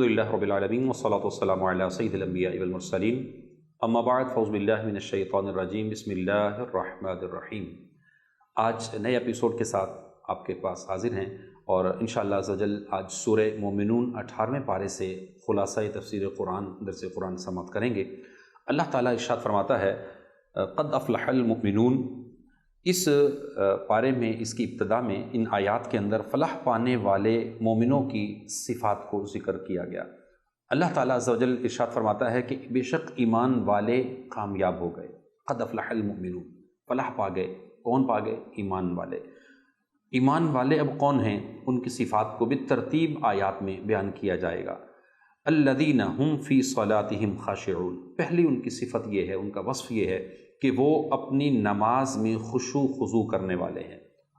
الحمدللہ رب العالمین والصلاۃ والسلام علی سید الانبیاء والمرسلین اما بعد فاعوذ باللہ من الشیطان الرجیم بسم اللہ الرحمن الرحیم۔ آج نئے ایپیسوڈ کے ساتھ آپ کے پاس حاضر ہیں اور انشاءاللہ عز و جل آج سورہ مومنون 18ویں پارے سے خلاصہ تفسیر قرآن درس قرآن سماعت کریں گے۔ اللہ تعالیٰ ارشاد فرماتا ہے قد افلح المؤمنون۔ اس پارے میں اس کی ابتدا میں ان آیات کے اندر فلاح پانے والے مومنوں کی صفات کو ذکر کیا گیا۔ اللہ تعالیٰ عز و جل ارشاد فرماتا ہے کہ بے شک ایمان والے کامیاب ہو گئے۔ قد افلح المؤمنون، فلاح پا گئے۔ کون پا گئے؟ ایمان والے۔ ایمان والے اب کون ہیں؟ ان کی صفات کو بالترتیب آیات میں بیان کیا جائے گا۔ الذین هم فی صلاتہم خاشعون، پہلی ان کی صفت یہ ہے، ان کا وصف یہ ہے کہ وہ اپنی نماز میں خشوع خضوع کرنے والے ہیں۔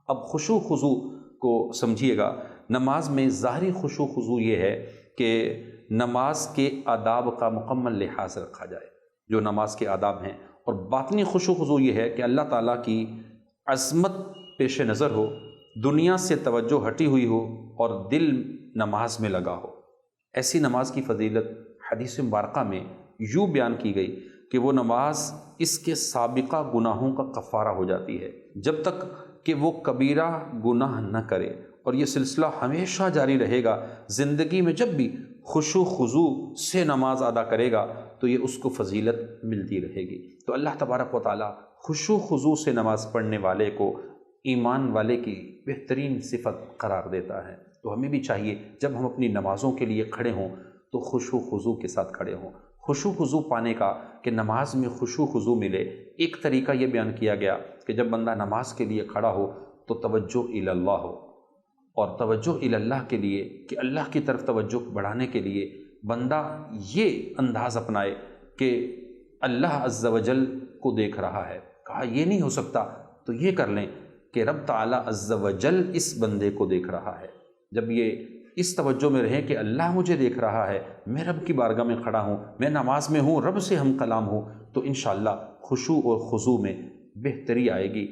اب خشوع خضوع کو سمجھیے گا۔ نماز میں ظاہری خشوع خضوع یہ ہے کہ نماز کے آداب کا مکمل لحاظ رکھا جائے، جو نماز کے آداب ہیں، اور باطنی خشوع خضوع یہ ہے کہ اللہ تعالیٰ کی عظمت پیش نظر ہو، دنیا سے توجہ ہٹی ہوئی ہو اور دل نماز میں لگا ہو۔ ایسی نماز کی فضیلت حدیث مبارکہ میں یوں بیان کی گئی کہ وہ نماز اس کے سابقہ گناہوں کا کفارہ ہو جاتی ہے جب تک کہ وہ کبیرہ گناہ نہ کرے، اور یہ سلسلہ ہمیشہ جاری رہے گا۔ زندگی میں جب بھی خشوع خضوع سے نماز ادا کرے گا تو یہ اس کو فضیلت ملتی رہے گی۔ تو اللہ تبارک و تعالیٰ خشوع خضوع سے نماز پڑھنے والے کو ایمان والے کی بہترین صفت قرار دیتا ہے۔ تو ہمیں بھی چاہیے جب ہم اپنی نمازوں کے لیے کھڑے ہوں تو خشوع خضوع کے ساتھ کھڑے ہوں۔ خشوع خضوع پانے کا کہ نماز میں خشوع خضوع ملے، ایک طریقہ یہ بیان کیا گیا کہ جب بندہ نماز کے لیے کھڑا ہو تو توجہ الی اللہ ہو، اور توجہ الی اللہ کے لیے کہ اللہ کی طرف توجہ بڑھانے کے لیے بندہ یہ انداز اپنائے کہ اللہ عز و جل کو دیکھ رہا ہے۔ کہا یہ نہیں ہو سکتا تو یہ کر لیں کہ رب تعالی عز و جل اس بندے کو دیکھ رہا ہے۔ جب یہ اس توجہ میں رہیں کہ اللہ مجھے دیکھ رہا ہے، میں رب کی بارگاہ میں کھڑا ہوں، میں نماز میں ہوں، رب سے ہم کلام ہوں، تو انشاءاللہ خشوع اور خضوع میں بہتری آئے گی۔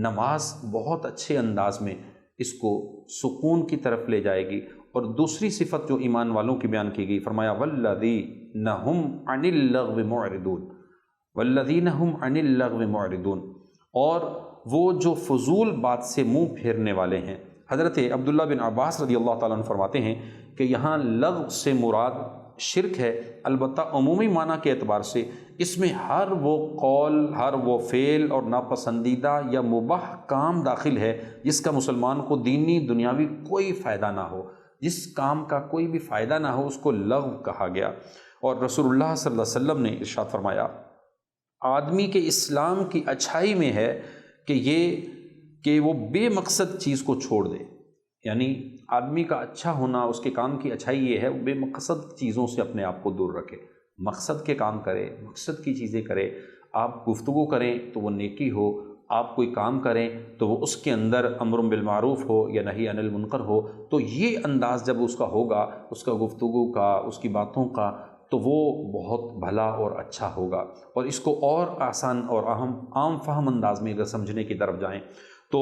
نماز بہت اچھے انداز میں اس کو سکون کی طرف لے جائے گی۔ اور دوسری صفت جو ایمان والوں کی بیان کی گئی، فرمایا والذین هم عن اللغو معرضون، والذین هم عن اللغو معرضون، اور وہ جو فضول بات سے منہ پھیرنے والے ہیں۔ حضرت عبداللہ بن عباس رضی اللہ تعالیٰ عنہ فرماتے ہیں کہ یہاں لغو سے مراد شرک ہے، البتہ عمومی معنی کے اعتبار سے اس میں ہر وہ قول، ہر وہ فعل اور ناپسندیدہ یا مباح کام داخل ہے جس کا مسلمان کو دینی دنیاوی کوئی فائدہ نہ ہو، جس کام کا کوئی بھی فائدہ نہ ہو، اس کو لغو کہا گیا۔ اور رسول اللہ صلی اللہ علیہ وسلم نے ارشاد فرمایا آدمی کے اسلام کی اچھائی میں ہے کہ وہ بے مقصد چیز کو چھوڑ دے، یعنی آدمی کا اچھا ہونا، اس کے کام کی اچھائی یہ ہے وہ بے مقصد چیزوں سے اپنے آپ کو دور رکھے، مقصد کے کام کرے، مقصد کی چیزیں کرے۔ آپ گفتگو کریں تو وہ نیکی ہو، آپ کوئی کام کریں تو وہ اس کے اندر امر بالمعروف ہو یا نہی عن المنکر ہو۔ تو یہ انداز جب اس کا ہوگا، اس کا گفتگو کا، اس کی باتوں کا، تو وہ بہت بھلا اور اچھا ہوگا۔ اور اس کو اور آسان اور عام فہم انداز میں اگر سمجھنے کی طرف جائیں تو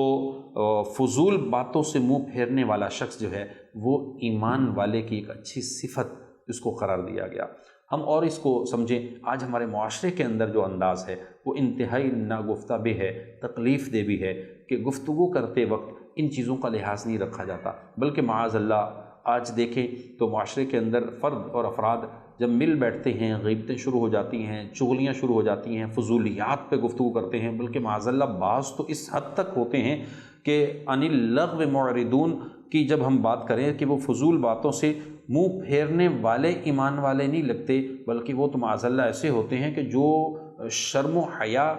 فضول باتوں سے منہ پھیرنے والا شخص جو ہے وہ ایمان والے کی ایک اچھی صفت اس کو قرار دیا گیا۔ ہم اور اس کو سمجھیں، آج ہمارے معاشرے کے اندر جو انداز ہے وہ انتہائی ناگفتہ بھی ہے، تکلیف دہ بھی ہے کہ گفتگو کرتے وقت ان چیزوں کا لحاظ نہیں رکھا جاتا، بلکہ معاذ اللہ آج دیکھیں تو معاشرے کے اندر فرد اور افراد جب مل بیٹھتے ہیں غیبتیں شروع ہو جاتی ہیں، چغلیاں شروع ہو جاتی ہیں، فضولیات پہ گفتگو کرتے ہیں، بلکہ معاذ اللہ بعض تو اس حد تک ہوتے ہیں کہ عن اللغو معرضون کی جب ہم بات کریں کہ وہ فضول باتوں سے منہ پھیرنے والے ایمان والے نہیں لگتے، بلکہ وہ تو معاذ اللہ ایسے ہوتے ہیں کہ جو شرم و حیا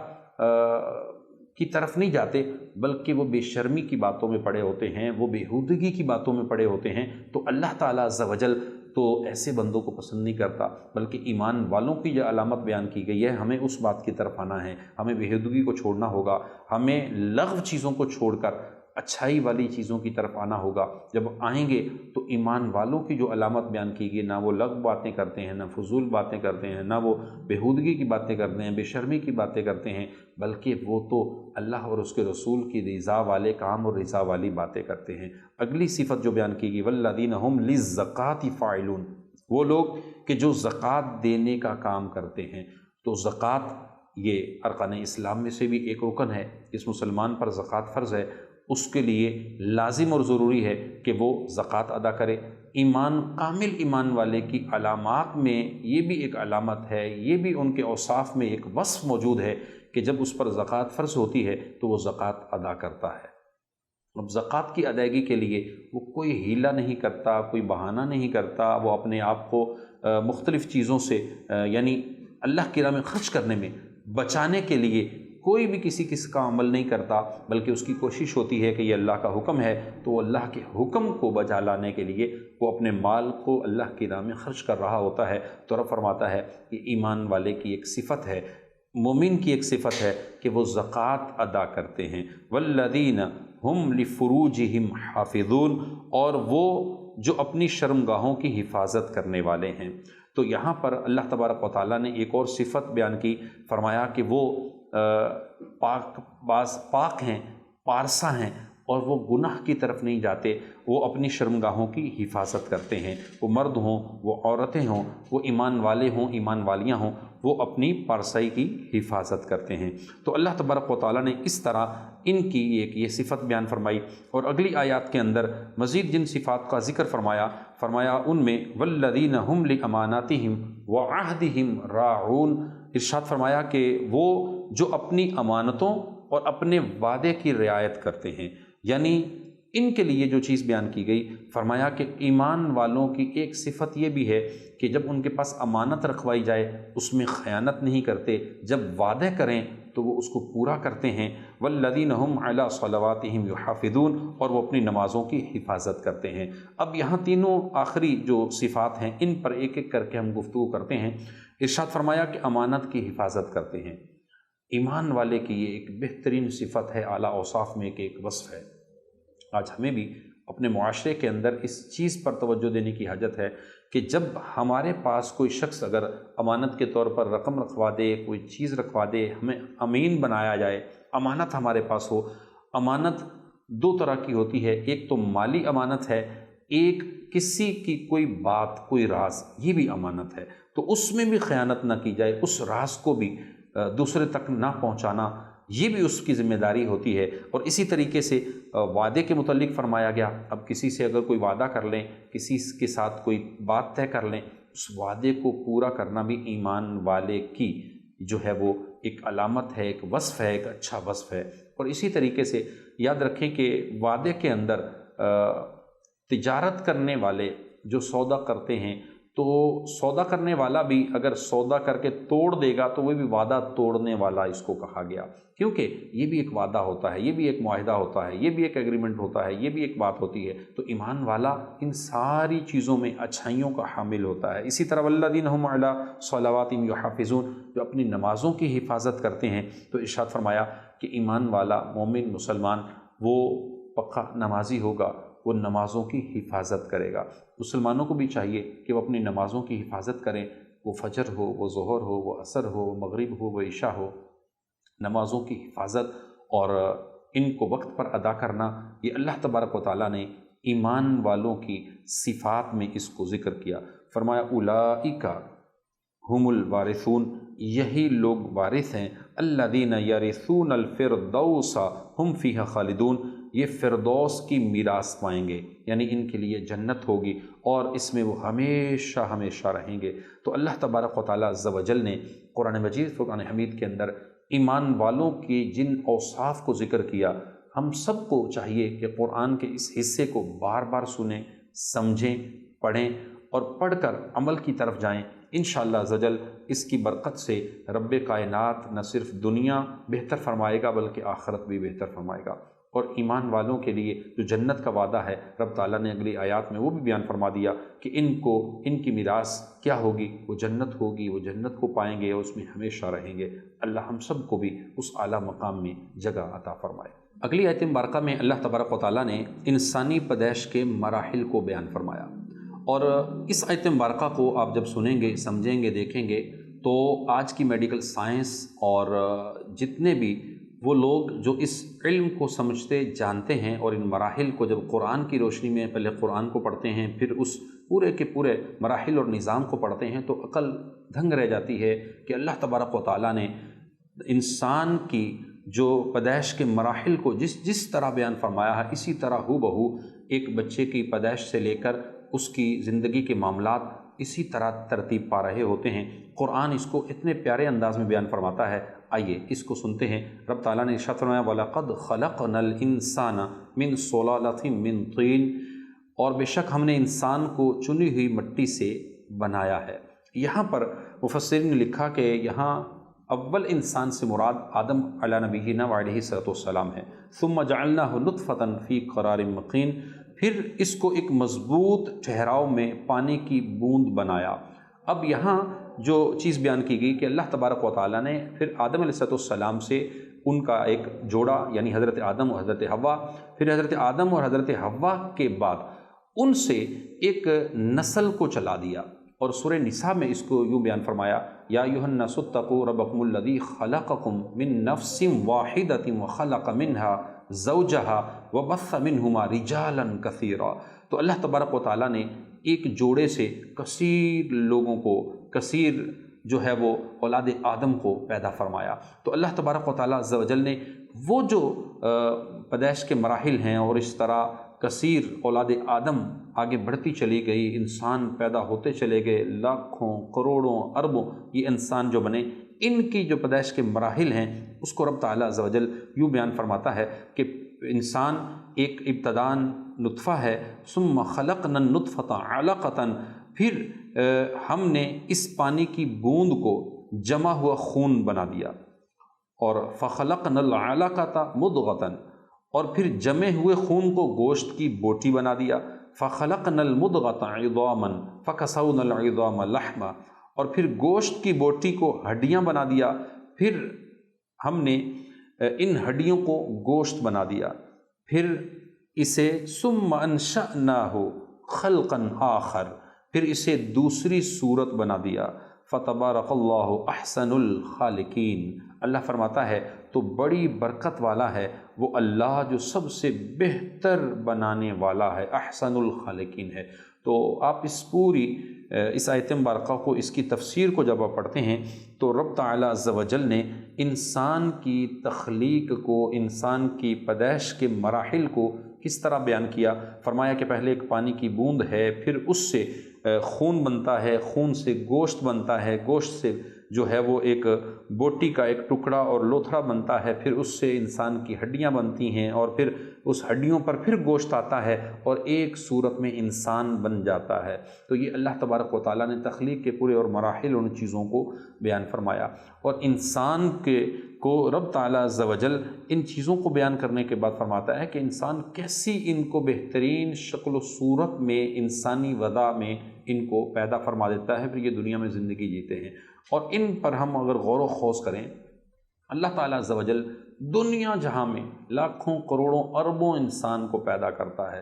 کی طرف نہیں جاتے، بلکہ وہ بے شرمی کی باتوں میں پڑے ہوتے ہیں، وہ بیہودگی کی باتوں میں پڑے ہوتے ہیں۔ تو اللہ تعالیٰ عز و جل تو ایسے بندوں کو پسند نہیں کرتا، بلکہ ایمان والوں کی جو علامت بیان کی گئی ہے ہمیں اس بات کی طرف آنا ہے، ہمیں بیہودگی کو چھوڑنا ہوگا، ہمیں لغو چیزوں کو چھوڑ کر اچھائی والی چیزوں کی طرف آنا ہوگا۔ جب آئیں گے تو ایمان والوں کی جو علامت بیان کی گئی، نہ وہ لغو باتیں کرتے ہیں، نہ فضول باتیں کرتے ہیں، نہ وہ بیہودگی کی باتیں کرتے ہیں، بے شرمی کی باتیں کرتے ہیں، بلکہ وہ تو اللہ اور اس کے رسول کی رضا والے کام اور رضا والی باتیں کرتے ہیں۔ اگلی صفت جو بیان کی گئی والذین هم للزکاۃ فاعلون، وہ لوگ کہ جو زکوٰۃ دینے کا کام کرتے ہیں۔ تو زکوٰۃ یہ ارکان اسلام میں سے بھی ایک رکن ہے، جس مسلمان پر زکوٰۃ فرض ہے اس کے لیے لازم اور ضروری ہے کہ وہ زکوٰۃ ادا کرے۔ ایمان، کامل ایمان والے کی علامات میں یہ بھی ایک علامت ہے، یہ بھی ان کے اوصاف میں ایک وصف موجود ہے کہ جب اس پر زکوٰۃ فرض ہوتی ہے تو وہ زکوٰۃ ادا کرتا ہے۔ اب زکوٰۃ کی ادائیگی کے لیے وہ کوئی ہیلہ نہیں کرتا، کوئی بہانہ نہیں کرتا، وہ اپنے آپ کو مختلف چیزوں سے یعنی اللہ کی راہ میں خرچ کرنے میں بچانے کے لیے کوئی بھی کسی کا عمل نہیں کرتا، بلکہ اس کی کوشش ہوتی ہے کہ یہ اللہ کا حکم ہے تو وہ اللہ کے حکم کو بجا لانے کے لیے وہ اپنے مال کو اللہ کی راہ میں خرچ کر رہا ہوتا ہے۔ تو رب فرماتا ہے کہ ایمان والے کی ایک صفت ہے، مومن کی ایک صفت ہے کہ وہ زکوٰۃ ادا کرتے ہیں۔ والذین ہم لفروجہم حافظون، اور وہ جو اپنی شرمگاہوں کی حفاظت کرنے والے ہیں۔ تو یہاں پر اللہ تبارک و تعالیٰ نے ایک اور صفت بیان کی، فرمایا کہ وہ پاک ہیں، پارسا ہیں، اور وہ گناہ کی طرف نہیں جاتے، وہ اپنی شرمگاہوں کی حفاظت کرتے ہیں۔ وہ مرد ہوں، وہ عورتیں ہوں، وہ ایمان والے ہوں، ایمان والیاں ہوں، وہ اپنی پارسائی کی حفاظت کرتے ہیں۔ تو اللہ تبارک و تعالیٰ نے اس طرح ان کی ایک یہ صفت بیان فرمائی، اور اگلی آیات کے اندر مزید جن صفات کا ذکر فرمایا ان میں والذین ہم لاماناتہم وعہدہم راعون، ارشاد فرمایا کہ وہ جو اپنی امانتوں اور اپنے وعدے کی رعایت کرتے ہیں، یعنی ان کے لیے جو چیز بیان کی گئی، فرمایا کہ ایمان والوں کی ایک صفت یہ بھی ہے کہ جب ان کے پاس امانت رکھوائی جائے اس میں خیانت نہیں کرتے، جب وعدے کریں تو وہ اس کو پورا کرتے ہیں۔ والذین ہم علی صلواتہم یحافظون، اور وہ اپنی نمازوں کی حفاظت کرتے ہیں۔ اب یہاں تینوں آخری جو صفات ہیں ان پر ایک ایک کر کے ہم گفتگو کرتے ہیں۔ ارشاد فرمایا کہ امانت کی حفاظت کرتے ہیں۔ ایمان والے کی یہ ایک بہترین صفت ہے، اعلیٰ اوصاف میں ایک وصف ہے۔ آج ہمیں بھی اپنے معاشرے کے اندر اس چیز پر توجہ دینے کی حاجت ہے کہ جب ہمارے پاس کوئی شخص اگر امانت کے طور پر رقم رکھوا دے، کوئی چیز رکھوا دے، ہمیں امین بنایا جائے، امانت ہمارے پاس ہو۔ امانت دو طرح کی ہوتی ہے، ایک تو مالی امانت ہے، ایک کسی کی کوئی بات، کوئی راز، یہ بھی امانت ہے۔ تو اس میں بھی خیانت نہ کی جائے، اس راز کو بھی دوسرے تک نہ پہنچانا، یہ بھی اس کی ذمہ داری ہوتی ہے۔ اور اسی طریقے سے وعدے کے متعلق فرمایا گیا، اب کسی سے اگر کوئی وعدہ کر لیں، کسی کے ساتھ کوئی بات طے کر لیں، اس وعدے کو پورا کرنا بھی ایمان والے کی جو ہے وہ ایک علامت ہے، ایک وصف ہے، ایک اچھا وصف ہے۔ اور اسی طریقے سے یاد رکھیں کہ وعدے کے اندر تجارت کرنے والے جو سودا کرتے ہیں، تو سودا کرنے والا بھی اگر سودا کر کے توڑ دے گا تو وہ بھی وعدہ توڑنے والا اس کو کہا گیا، کیونکہ یہ بھی ایک وعدہ ہوتا ہے، یہ بھی ایک معاہدہ ہوتا ہے، یہ بھی ایک ایگریمنٹ ہوتا ہے، یہ بھی ایک بات ہوتی ہے۔ تو ایمان والا ان ساری چیزوں میں اچھائیوں کا حامل ہوتا ہے۔ اسی طرح والذین ہم علی صلواتہم یحافظون، جو اپنی نمازوں کی حفاظت کرتے ہیں، تو ارشاد فرمایا کہ ایمان والا مومن مسلمان وہ پکا نمازی ہوگا، وہ نمازوں کی حفاظت کرے گا۔ مسلمانوں کو بھی چاہیے کہ وہ اپنی نمازوں کی حفاظت کریں، وہ فجر ہو، وہ ظہر ہو، وہ عصر ہو، وہ مغرب ہو، وہ عشاء ہو، نمازوں کی حفاظت اور ان کو وقت پر ادا کرنا، یہ اللہ تبارک و تعالیٰ نے ایمان والوں کی صفات میں اس کو ذکر کیا۔ فرمایا اولئک ہم الوارثون، یہی لوگ وارث ہیں، الذین یرثون الفردوس ہم فیہا خالدون، یہ فردوس کی میراث پائیں گے، یعنی ان کے لیے جنت ہوگی اور اس میں وہ ہمیشہ ہمیشہ رہیں گے۔ تو اللہ تبارک و تعالیٰ عز و جل نے قرآن مجید فرقان حمید کے اندر ایمان والوں کی جن اوصاف کو ذکر کیا، ہم سب کو چاہیے کہ قرآن کے اس حصے کو بار بار سنیں، سمجھیں، پڑھیں اور پڑھ کر عمل کی طرف جائیں۔ انشاءاللہ عز و جل اس کی برکت سے رب کائنات نہ صرف دنیا بہتر فرمائے گا بلکہ آخرت بھی بہتر فرمائے گا۔ اور ایمان والوں کے لیے جو جنت کا وعدہ ہے، رب تعالیٰ نے اگلی آیات میں وہ بھی بیان فرما دیا کہ ان کی میراث کیا ہوگی، وہ جنت ہوگی، وہ جنت کو پائیں گے اور اس میں ہمیشہ رہیں گے۔ اللہ ہم سب کو بھی اس اعلیٰ مقام میں جگہ عطا فرمائے۔ اگلی آیت مبارکہ میں اللہ تبارک و تعالیٰ نے انسانی پیدائش کے مراحل کو بیان فرمایا، اور اس آیت مبارکہ کو آپ جب سنیں گے، سمجھیں گے، دیکھیں گے، تو آج کی میڈیکل سائنس اور جتنے بھی وہ لوگ جو اس علم کو سمجھتے جانتے ہیں اور ان مراحل کو جب قرآن کی روشنی میں پہلے قرآن کو پڑھتے ہیں، پھر اس پورے کے پورے مراحل اور نظام کو پڑھتے ہیں، تو عقل دھنگ رہ جاتی ہے کہ اللہ تبارک و تعالیٰ نے انسان کی جو پیدائش کے مراحل کو جس طرح بیان فرمایا ہے، اسی طرح ہو بہو ایک بچے کی پیدائش سے لے کر اس کی زندگی کے معاملات اسی طرح ترتیب پا رہے ہوتے ہیں۔ قرآن اس کو اتنے پیارے انداز میں بیان فرماتا ہے، آئیے اس کو سنتے ہیں۔ رب تعالیٰ نے ارشاد فرمایا وَلَقَدْ خَلَقْنَا الْإِنسَانَ مِنْ صُلَالَةٍ مِنْ طِينٍ، اور بے شک ہم نے انسان کو چنی ہوئی مٹی سے بنایا ہے۔ یہاں پر مفسرین نے لکھا کہ یہاں اول انسان سے مراد آدم علیہ نبینا وعلیہ السلام ہے۔ ثم جعلناہ نطفۃ فی قرار مکین، پھر اس کو ایک مضبوط ٹھہراؤ میں پانی کی بوند بنایا۔ اب یہاں جو چیز بیان کی گئی کہ اللہ تبارک و تعالیٰ نے پھر آدم علیہ السلام سے ان کا ایک جوڑا یعنی حضرت آدم اور حضرت حوا، پھر حضرت آدم اور حضرت حوا کے بعد ان سے ایک نسل کو چلا دیا، اور سورہ نساء میں اس کو یوں بیان فرمایا یا ایھا الناس اتقوا ربکم الذی خلقکم من نفس واحدۃ وخلق منها زوجها وبث منہما رجالا کثیرا۔ تو اللہ تبارک و تعالیٰ نے ایک جوڑے سے کثیر لوگوں کو، کثیر جو ہے وہ اولاد آدم کو پیدا فرمایا۔ تو اللہ تبارک و تعالیٰ عز و جل نے وہ جو پیدائش کے مراحل ہیں اور اس طرح کثیر اولاد آدم آگے بڑھتی چلی گئی، انسان پیدا ہوتے چلے گئے، لاکھوں کروڑوں اربوں یہ انسان جو بنے، ان کی جو پیدائش کے مراحل ہیں اس کو رب تعالیٰ عز و جل یوں بیان فرماتا ہے کہ انسان ایک ابتداً نطفہ ہے، ثم خلقنا النطفۃ علقۃ، پھر ہم نے اس پانی کی بوند کو جمع ہوا خون بنا دیا، اور فخلقنا العلقۃ مضغۃ، اور پھر جمے ہوئے خون کو گوشت کی بوٹی بنا دیا، فخلقنا المضغۃ عظاما فکسونا العظام لحما، اور پھر گوشت کی بوٹی کو ہڈیاں بنا دیا، پھر ہم نے ان ہڈیوں کو گوشت بنا دیا، پھر اسے ثم انشأناہ خلقا آخر، پھر اسے دوسری صورت بنا دیا، فتبارک اللہ احسن الخالقین۔ اللہ فرماتا ہے تو بڑی برکت والا ہے وہ اللہ جو سب سے بہتر بنانے والا ہے، احسن الخالقین ہے۔ تو آپ اس آیت مبارکہ کو، اس کی تفسیر کو جب آپ پڑھتے ہیں تو رب تعالیٰ عز و جل نے انسان کی تخلیق کو، انسان کی پیدائش کے مراحل کو کس طرح بیان کیا۔ فرمایا کہ پہلے ایک پانی کی بوند ہے، پھر اس سے خون بنتا ہے، خون سے گوشت بنتا ہے، گوشت سے جو ہے وہ ایک بوٹی کا ایک ٹکڑا اور لوتھڑا بنتا ہے، پھر اس سے انسان کی ہڈیاں بنتی ہیں، اور پھر اس ہڈیوں پر پھر گوشت آتا ہے اور ایک صورت میں انسان بن جاتا ہے۔ تو یہ اللہ تبارک و تعالیٰ نے تخلیق کے پورے اور مراحل ان چیزوں کو بیان فرمایا، اور انسان کو رب تعالیٰ عز و جل ان چیزوں کو بیان کرنے کے بعد فرماتا ہے کہ انسان کیسی ان کو بہترین شکل و صورت میں انسانی وضع میں ان کو پیدا فرما دیتا ہے، پھر یہ دنیا میں زندگی جیتے ہیں۔ اور ان پر ہم اگر غور و خوض کریں، اللہ تعالیٰ عز و جل دنیا جہاں میں لاکھوں کروڑوں اربوں انسان کو پیدا کرتا ہے،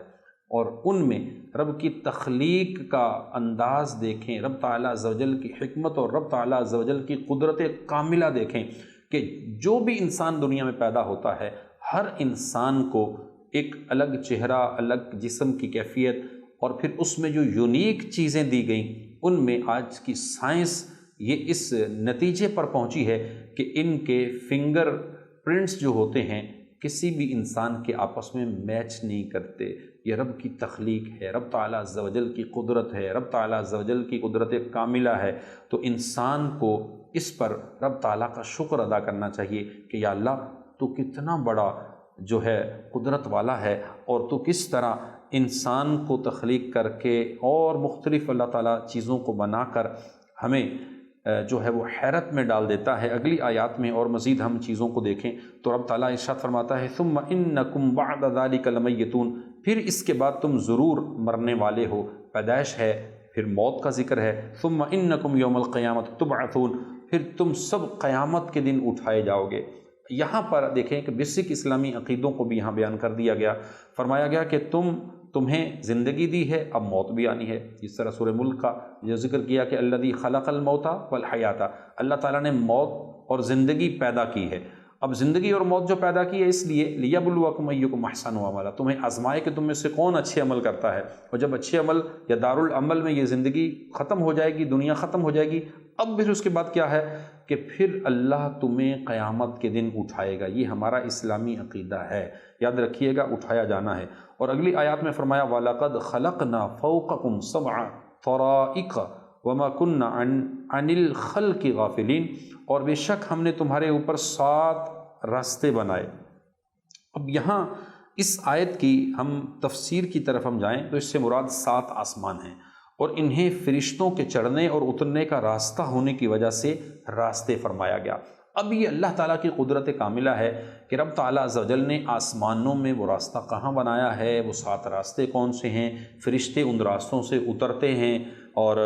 اور ان میں رب کی تخلیق کا انداز دیکھیں، رب تعالیٰ عز و جل کی حکمت اور رب تعالیٰ عز و جل کی قدرت کاملہ دیکھیں کہ جو بھی انسان دنیا میں پیدا ہوتا ہے، ہر انسان کو ایک الگ چہرہ، الگ جسم کی کیفیت، اور پھر اس میں جو یونیک چیزیں دی گئیں، ان میں آج کی سائنس یہ اس نتیجے پر پہنچی ہے کہ ان کے فنگر پرنٹس جو ہوتے ہیں کسی بھی انسان کے آپس میں میچ نہیں کرتے۔ یہ رب کی تخلیق ہے، رب تعالیٰ عز و جل کی قدرت ہے، رب تعالیٰ عز و جل کی قدرت کاملہ ہے۔ تو انسان کو اس پر رب تعالیٰ کا شکر ادا کرنا چاہیے کہ یا اللہ تو کتنا بڑا جو ہے قدرت والا ہے، اور تو کس طرح انسان کو تخلیق کر کے اور مختلف اللہ تعالیٰ چیزوں کو بنا کر ہمیں جو ہے وہ حیرت میں ڈال دیتا ہے۔ اگلی آیات میں اور مزید ہم چیزوں کو دیکھیں تو رب تعالیٰ ارشاد فرماتا ہے ثم انکم بعد ذلک لمیتون، پھر اس کے بعد تم ضرور مرنے والے ہو۔ پیدائش ہے، پھر موت کا ذکر ہے، ثم انکم یوم القیامت تبعثون، پھر تم سب قیامت کے دن اٹھائے جاؤ گے۔ یہاں پر دیکھیں کہ بیسک اسلامی عقیدوں کو بھی یہاں بیان کر دیا گیا، فرمایا گیا کہ تمہیں زندگی دی ہے، اب موت بھی آنی ہے۔ جس طرح سورہ ملک کا جو ذکر کیا کہ الذی خلق الموت والحیات، اللہ تعالیٰ نے موت اور زندگی پیدا کی ہے، اب زندگی اور موت جو پیدا کی ہے اس لیے لیبلوکم ایکم احسن عملا، تمہیں آزمائے کہ تم میں سے کون اچھے عمل کرتا ہے۔ اور جب اچھے عمل یا دارالعمل میں یہ زندگی ختم ہو جائے گی، دنیا ختم ہو جائے گی، اب پھر اس کے بعد کیا ہے کہ پھر اللہ تمہیں قیامت کے دن اٹھائے گا۔ یہ ہمارا اسلامی عقیدہ ہے، یاد رکھیے گا، اٹھایا جانا ہے۔ اور اگلی آیات میں فرمایا وَلَقَدْ خَلَقْنَا فَوْقَكُمْ سَبْعَ طَرَائِقَ وَمَا كُنَّا عَنِ الْخَلْقِ غَافِلِينَ، اور بے شک ہم نے تمہارے اوپر 7 راستے بنائے۔ اب یہاں اس آیت کی ہم تفسیر کی طرف ہم جائیں تو اس سے مراد 7 آسمان ہیں، اور انہیں فرشتوں کے چڑھنے اور اترنے کا راستہ ہونے کی وجہ سے راستے فرمایا گیا۔ اب یہ اللہ تعالیٰ کی قدرت کاملہ ہے کہ رب تعالیٰ عز و جل نے آسمانوں میں وہ راستہ کہاں بنایا ہے، وہ 7 راستے کون سے ہیں، فرشتے ان راستوں سے اترتے ہیں اور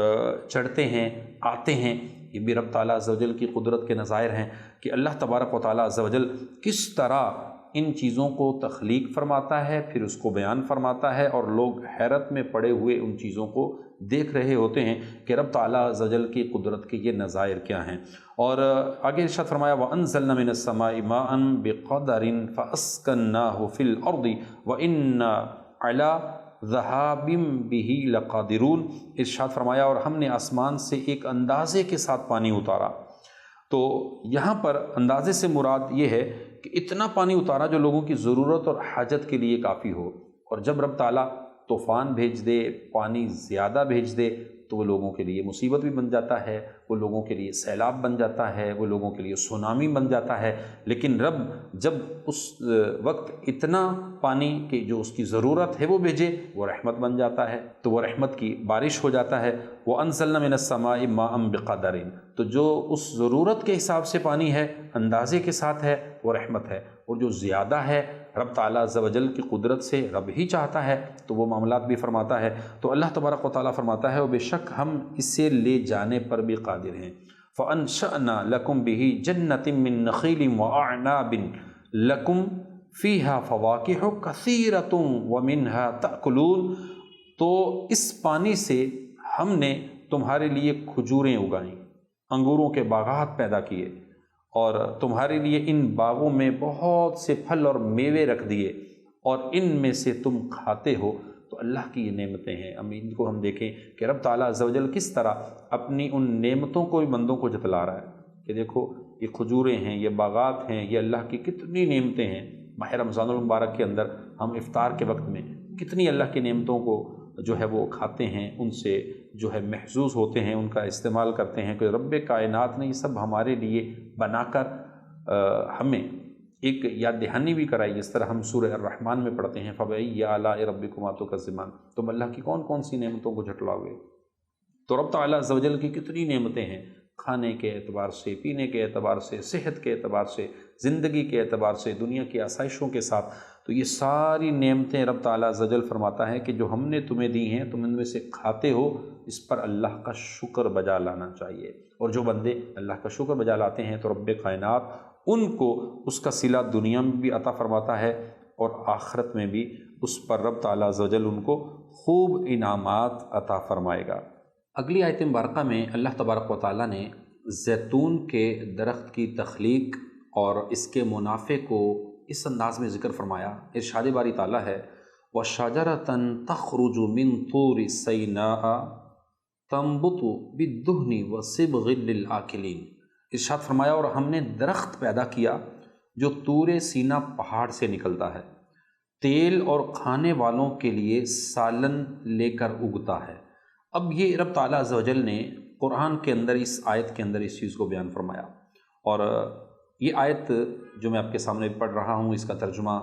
چڑھتے ہیں، آتے ہیں۔ یہ بھی رب تعالیٰ عز و جل کی قدرت کے نظائر ہیں کہ اللہ تبارک و تعالیٰ عز و جل کس طرح ان چیزوں کو تخلیق فرماتا ہے، پھر اس کو بیان فرماتا ہے، اور لوگ حیرت میں پڑے ہوئے ان چیزوں کو دیکھ رہے ہوتے ہیں کہ رب تعالیٰ عز و جل کی قدرت کے یہ نظائر کیا ہیں۔ اور آگے ارشاد فرمایا وَأَنزَلْنَا مِنَ السَّمَاءِ مَاءً بِقَدَرٍ فَأَسْكَنَّاهُ فِي الْأَرْضِ وَإِنَّا عَلَىٰ ذَهَابٍ بِهِ لَقَادِرُونَ، ارشاد فرمایا اور ہم نے آسمان سے ایک اندازے کے ساتھ پانی اتارا۔ تو یہاں پر اندازے سے مراد یہ ہے کہ اتنا پانی اتارا جو لوگوں کی ضرورت اور حاجت کے لیے کافی ہو، اور جب رب تعالیٰ طوفان بھیج دے، پانی زیادہ بھیج دے تو وہ لوگوں کے لیے مصیبت بھی بن جاتا ہے، وہ لوگوں کے لیے سیلاب بن جاتا ہے، وہ لوگوں کے لیے سونامی بن جاتا ہے۔ لیکن رب جب اس وقت اتنا پانی کہ جو اس کی ضرورت ہے وہ بھیجے، وہ رحمت بن جاتا ہے، تو وہ رحمت کی بارش ہو جاتا ہے۔ وَأَنزَلْنَا مِنَ السَّمَاءِ مَاءً بِقَدَرٍ، تو جو اس ضرورت کے حساب سے پانی ہے، اندازے کے ساتھ ہے، وہ رحمت ہے، اور جو زیادہ ہے رب تعالیٰ عز و جل کی قدرت سے رب ہی چاہتا ہے تو وہ معاملات بھی فرماتا ہے۔ تو اللہ تبارک و تعالیٰ فرماتا ہے اور بے شک ہم اسے لے جانے پر بھی قادر ہیں۔ فَأَنشَأْنَا لَكُمْ بِهِ جَنَّةٍ مِّن نَخِيلٍ وَأَعْنَابٍ لَكُمْ فِيهَا فَوَاكِهُ كَثِيرَةٌ وَمِنْهَا تَأْكُلُونَ، تو اس پانی سے ہم نے تمہارے لیے کھجوریں اگائیں، انگوروں کے باغات پیدا کیے، اور تمہارے لیے ان باغوں میں بہت سے پھل اور میوے رکھ دیے، اور ان میں سے تم کھاتے ہو۔ تو اللہ کی یہ نعمتیں ہیں، ان کو ہم دیکھیں کہ رب تعالیٰ عز و جل کس طرح اپنی ان نعمتوں کو بندوں کو جتلا رہا ہے کہ دیکھو یہ کھجوریں ہیں، یہ باغات ہیں، یہ اللہ کی کتنی نعمتیں ہیں۔ ماہ رمضان المبارک کے اندر ہم افطار کے وقت میں کتنی اللہ کی نعمتوں کو جو ہے وہ کھاتے ہیں، ان سے جو ہے محظوظ ہوتے ہیں، ان کا استعمال کرتے ہیں کہ رب کائنات نے یہ سب ہمارے لیے بنا کر ہمیں ایک یاد دہانی بھی کرائی، جس طرح ہم سورہ الرحمن میں پڑھتے ہیں فَبِأَيِّ آلَاءِ رَبِّكُمَا تُكَذِّبَانِ، تم اللہ کی کون کون سی نعمتوں کو جھٹلاؤ گے۔ تو رب تعالیٰ عز و جل کی کتنی نعمتیں ہیں، کھانے کے اعتبار سے، پینے کے اعتبار سے، صحت کے اعتبار سے، زندگی کے اعتبار سے، دنیا کی آسائشوں کے ساتھ۔ تو یہ ساری نعمتیں رب تعالیٰ عز و جل فرماتا ہے کہ جو ہم نے تمہیں دی ہیں، تم ان میں سے کھاتے ہو، اس پر اللہ کا شکر بجا لانا چاہیے۔ اور جو بندے اللہ کا شکر بجا لاتے ہیں تو رب کائنات ان کو اس کا صلہ دنیا میں بھی عطا فرماتا ہے، اور آخرت میں بھی اس پر رب تعالیٰ عز و جل ان کو خوب انعامات عطا فرمائے گا۔ اگلی آیت مبارکہ میں اللہ تبارک و تعالیٰ نے زیتون کے درخت کی تخلیق اور اس کے منافع کو اس انداز میں ذکر فرمایا۔ ارشاد باری تعالیٰ ہے وَشَجَرَةً تَخْرُجُ مِن طُورِ سَيْنَاءَ تَنبُتُ بِالدُّهْنِ وَصِبْغٍ لِلْآكِلِينَ، ارشاد فرمایا اور ہم نے درخت پیدا کیا جو طور سینا پہاڑ سے نکلتا ہے، تیل اور کھانے والوں کے لیے سالن لے کر اگتا ہے۔ اب یہ رب تعالیٰ عز و جل نے قرآن کے اندر اس آیت کے اندر اس چیز کو بیان فرمایا، اور یہ آیت جو میں آپ کے سامنے پڑھ رہا ہوں اس کا ترجمہ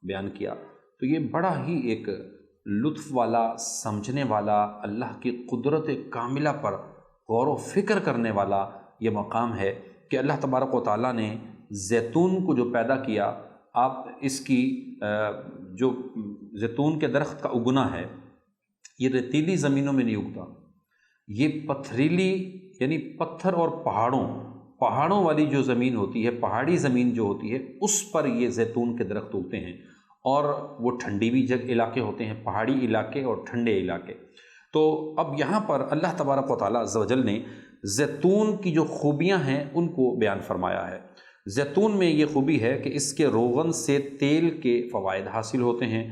بیان کیا، تو یہ بڑا ہی ایک لطف والا، سمجھنے والا، اللہ کی قدرت کاملہ پر غور و فکر کرنے والا یہ مقام ہے کہ اللہ تبارک و تعالیٰ نے زیتون کو جو پیدا کیا، آپ اس کی جو زیتون کے درخت کا اگنا ہے یہ ریتیلی زمینوں میں نہیں اگتا، یہ پتھریلی یعنی پتھر اور پہاڑوں والی جو زمین ہوتی ہے، پہاڑی زمین جو ہوتی ہے، اس پر یہ زیتون کے درخت اگتے ہیں، اور وہ ٹھنڈی بھی علاقے ہوتے ہیں، پہاڑی علاقے اور ٹھنڈے علاقے۔ تو اب یہاں پر اللہ تبارک و تعالیٰ عز و جل نے زیتون کی جو خوبیاں ہیں ان کو بیان فرمایا ہے۔ زیتون میں یہ خوبی ہے کہ اس کے روغن سے تیل کے فوائد حاصل ہوتے ہیں،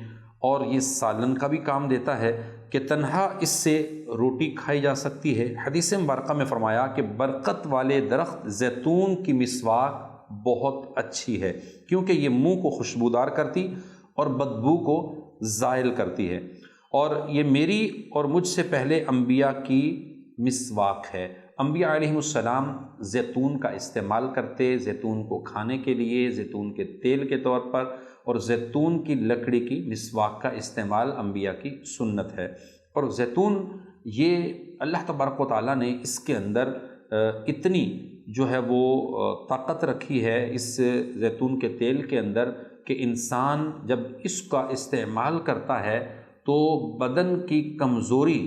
اور یہ سالن کا بھی کام دیتا ہے کہ تنہا اس سے روٹی کھائی جا سکتی ہے۔ حدیث مبارکہ میں فرمایا کہ برکت والے درخت زیتون کی مسواک بہت اچھی ہے، کیونکہ یہ منہ کو خوشبودار کرتی اور بدبو کو زائل کرتی ہے، اور یہ میری اور مجھ سے پہلے انبیاء کی مسواک ہے۔ انبیاء علیہ السلام زیتون کا استعمال کرتے، زیتون کو کھانے کے لیے، زیتون کے تیل کے طور پر، اور زیتون کی لکڑی کی مسواک کا استعمال انبیاء کی سنت ہے۔ اور زیتون یہ اللہ تبارک و تعالیٰ نے اس کے اندر اتنی جو ہے وہ طاقت رکھی ہے اس زیتون کے تیل کے اندر کہ انسان جب اس کا استعمال کرتا ہے تو بدن کی کمزوری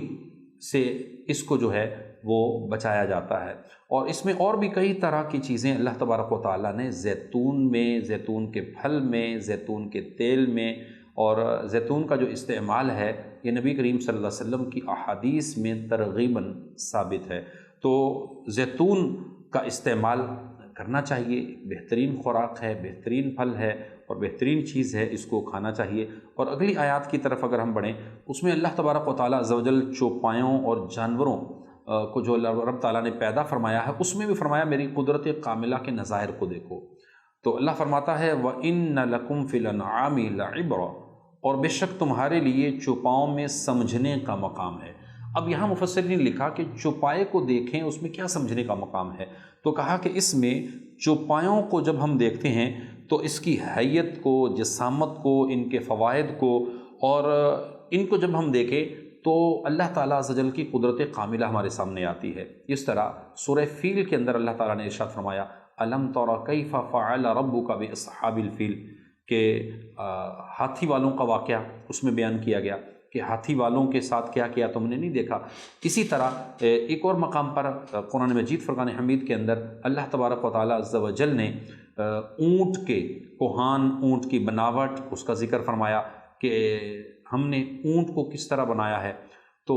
سے اس کو جو ہے وہ بچایا جاتا ہے۔ اور اس میں اور بھی کئی طرح کی چیزیں اللہ تبارک و تعالیٰ نے زیتون میں، زیتون کے پھل میں، زیتون کے تیل میں، اور زیتون کا جو استعمال ہے یہ نبی کریم صلی اللہ علیہ وسلم کی احادیث میں ترغیباً ثابت ہے۔ تو زیتون کا استعمال کرنا چاہیے، بہترین خوراک ہے، بہترین پھل ہے اور بہترین چیز ہے، اس کو کھانا چاہیے۔ اور اگلی آیات کی طرف اگر ہم بڑھیں، اس میں اللہ تبارک و تعالیٰ عز و جل چوپایوں اور جانوروں کو جو رب تعالیٰ نے پیدا فرمایا ہے، اس میں بھی فرمایا میری قدرت کاملہ کے نظائر کو دیکھو۔ تو اللہ فرماتا ہے وَإِنَّ لَكُمْ فِي الْأَنْعَامِ لَعِبْرَةً، اور بے شک تمہارے لیے چوپاؤں میں سمجھنے کا مقام ہے۔ اب یہاں مفسرین نے لکھا کہ چوپائے کو دیکھیں، اس میں کیا سمجھنے کا مقام ہے؟ تو کہا کہ اس میں چوپایوں کو جب ہم دیکھتے ہیں تو اس کی حیت کو، جسامت کو، ان کے فوائد کو، اور ان کو جب ہم دیکھیں تو اللہ تعالیٰ عز و جل کی قدرت کاملہ ہمارے سامنے آتی ہے۔ اس طرح سورہ فیل کے اندر اللہ تعالیٰ نے ارشاد فرمایا الم تر کیف فعل ربک باصحاب الفیل، کہ ہاتھی والوں کا واقعہ اس میں بیان کیا گیا کہ ہاتھی والوں کے ساتھ کیا کیا تم نے نہیں دیکھا۔ اسی طرح ایک اور مقام پر قرآن مجید فرقان حمید کے اندر اللہ تبارک و تعالیٰ عز و جل نے اونٹ کے کوہان، اونٹ کی بناوٹ، اس کا ذکر فرمایا کہ ہم نے اونٹ کو کس طرح بنایا ہے۔ تو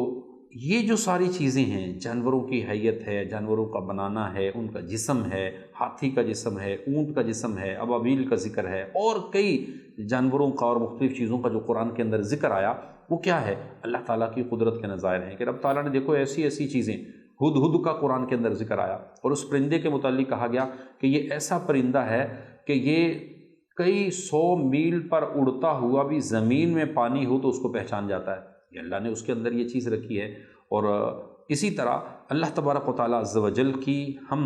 یہ جو ساری چیزیں ہیں، جانوروں کی حیت ہے، جانوروں کا بنانا ہے، ان کا جسم ہے، ہاتھی کا جسم ہے، اونٹ کا جسم ہے، ابابیل کا ذکر ہے، اور کئی جانوروں کا اور مختلف چیزوں کا جو قرآن کے اندر ذکر آیا، وہ کیا ہے؟ اللہ تعالیٰ کی قدرت کے نظائر ہیں کہ رب تعالیٰ نے دیکھو ایسی ایسی چیزیں، ہدہد کا قرآن کے اندر ذکر آیا، اور اس پرندے کے متعلق کہا گیا کہ یہ ایسا پرندہ ہے کہ یہ کئی 100 میل پر اڑتا ہوا بھی زمین میں پانی ہو تو اس کو پہچان جاتا ہے۔ یہ اللہ نے اس کے اندر یہ چیز رکھی ہے۔ اور اسی طرح اللہ تبارک و تعالیٰ عز و جل کی ہم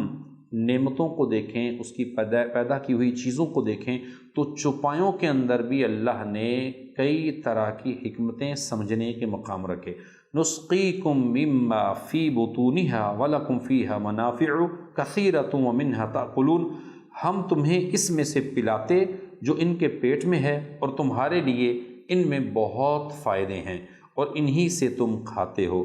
نعمتوں کو دیکھیں، اس کی پیدا کی ہوئی چیزوں کو دیکھیں تو چوپایوں کے اندر بھی اللہ نے کئی طرح کی حکمتیں سمجھنے کے مقام رکھے۔ نسقیکم مما فی بطونہا ولکم فیہا منافع کثیرۃ ومنہا تاکلون، ہم تمہیں اس میں سے پلاتے جو ان کے پیٹ میں ہے، اور تمہارے لیے ان میں بہت فائدے ہیں اور انہی سے تم کھاتے ہو۔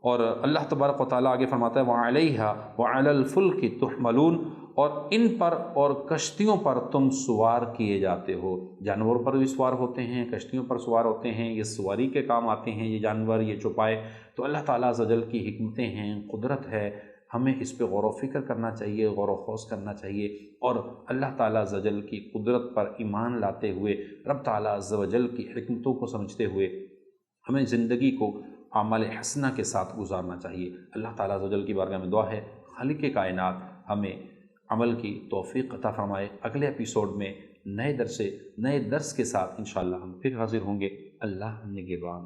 اور اللہ تبارک و تعالیٰ آگے فرماتا ہے وَعَلَيْهَا وَعَلَى الْفُلْكِ تُحْمَلُونَ، اور ان پر اور کشتیوں پر تم سوار کیے جاتے ہو۔ جانوروں پر بھی سوار ہوتے ہیں، کشتیوں پر سوار ہوتے ہیں، یہ سواری کے کام آتے ہیں یہ جانور، یہ چوپائے۔ تو اللہ تعالیٰ عز و جل کی حکمتیں ہیں، قدرت ہے، ہمیں اس پہ غور و فکر کرنا چاہیے، غور و خوض کرنا چاہیے، اور اللہ تعالیٰ عز و جل کی قدرت پر ایمان لاتے ہوئے، رب تعالیٰ عز و جل کی حکمتوں کو سمجھتے ہوئے ہمیں زندگی کو اعمال حسنہ کے ساتھ گزارنا چاہیے۔ اللہ تعالیٰ عز و جل کی بارگاہ میں دعا ہے خالق کائنات ہمیں عمل کی توفیق عطا فرمائے۔ اگلے ایپیسوڈ میں نئے درس کے ساتھ انشاءاللہ ہم پھر حاضر ہوں گے۔ اللہ نگہبان۔